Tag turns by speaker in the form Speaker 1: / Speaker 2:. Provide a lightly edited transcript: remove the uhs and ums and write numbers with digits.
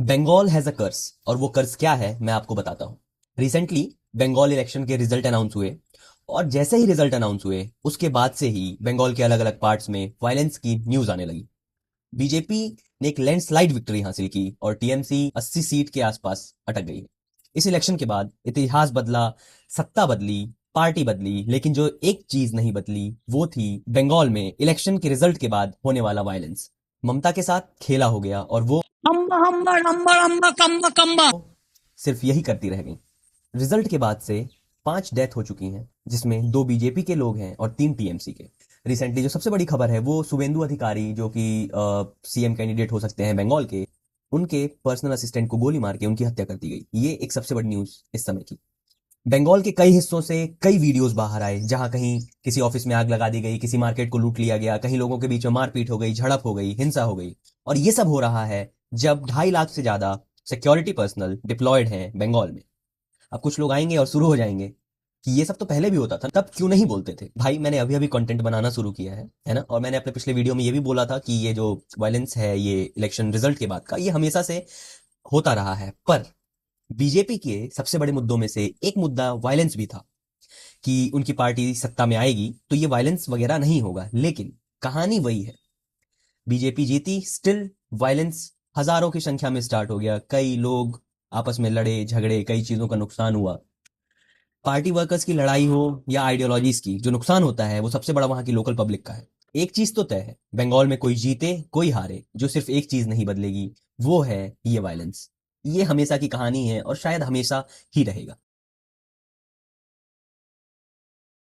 Speaker 1: Bengal has a कर्स, और वो कर्स क्या है मैं आपको बताता हूँ। रिसेंटली बंगाल इलेक्शन के रिजल्ट अनाउंस हुए, और जैसे ही रिजल्ट अनाउंस हुए उसके बाद से ही बंगाल के अलग अलग पार्ट्स में वायलेंस की न्यूज आने लगी। बीजेपी ने एक लैंडस्लाइड विक्ट्री हासिल की और टीएमसी 80 सीट के आसपास अटक गई है। इस इलेक्शन के बाद इतिहास बदला, सत्ता बदली, पार्टी बदली, लेकिन जो एक चीज नहीं बदली वो थी बंगाल में इलेक्शन के रिजल्ट के बाद होने वाला वायलेंस। ममता के साथ खेला हो गया और वो
Speaker 2: अम्मा अम्मा अम्मा अम्मा कम्मा कम्मा।
Speaker 1: सिर्फ यही करती रह गई। रिजल्ट के बाद से 5 डेथ हो चुकी हैं, जिसमें 2 बीजेपी के लोग हैं और 3 टीएमसी के। रिसेंटली जो सबसे बड़ी खबर है वो शुभेंदु अधिकारी, जो कि सीएम कैंडिडेट हो सकते हैं बंगाल के, उनके पर्सनल असिस्टेंट को गोली मार के उनकी हत्या कर दी गई। ये एक सबसे बड़ी न्यूज इस समय की। बंगाल के कई हिस्सों से कई वीडियोस बाहर आए, जहां कहीं किसी ऑफिस में आग लगा दी गई, किसी मार्केट को लूट लिया गया, कहीं लोगों के बीच में मारपीट हो गई, झड़प हो गई, हिंसा हो गई। और ये सब हो रहा है जब 2.5 लाख से ज्यादा सिक्योरिटी पर्सनल डिप्लॉयड हैं बंगाल में। अब कुछ लोग आएंगे और शुरू हो जाएंगे कि ये सब तो पहले भी होता था, तब क्यों नहीं बोलते थे। भाई मैंने अभी अभी कंटेंट बनाना शुरू किया है ना, और मैंने अपने पिछले वीडियो में ये भी बोला था कि ये जो वायलेंस है ये इलेक्शन रिजल्ट के बाद का, ये हमेशा से होता रहा है। पर बीजेपी के सबसे बड़े मुद्दों में से एक मुद्दा वायलेंस भी था, कि उनकी पार्टी सत्ता में आएगी तो ये वायलेंस वगैरह नहीं होगा। लेकिन कहानी वही है, बीजेपी जीती, स्टिल वायलेंस हजारों की संख्या में स्टार्ट हो गया। कई लोग आपस में लड़े झगड़े, कई चीजों का नुकसान हुआ। पार्टी वर्कर्स की लड़ाई हो या आइडियोलॉजीज की, जो नुकसान होता है वो सबसे बड़ा वहां की लोकल पब्लिक का है। एक चीज तो तय है, बंगाल में कोई जीते कोई हारे, जो सिर्फ एक चीज नहीं बदलेगी वो है ये वायलेंस। ये हमेशा की कहानी है और शायद हमेशा ही रहेगा।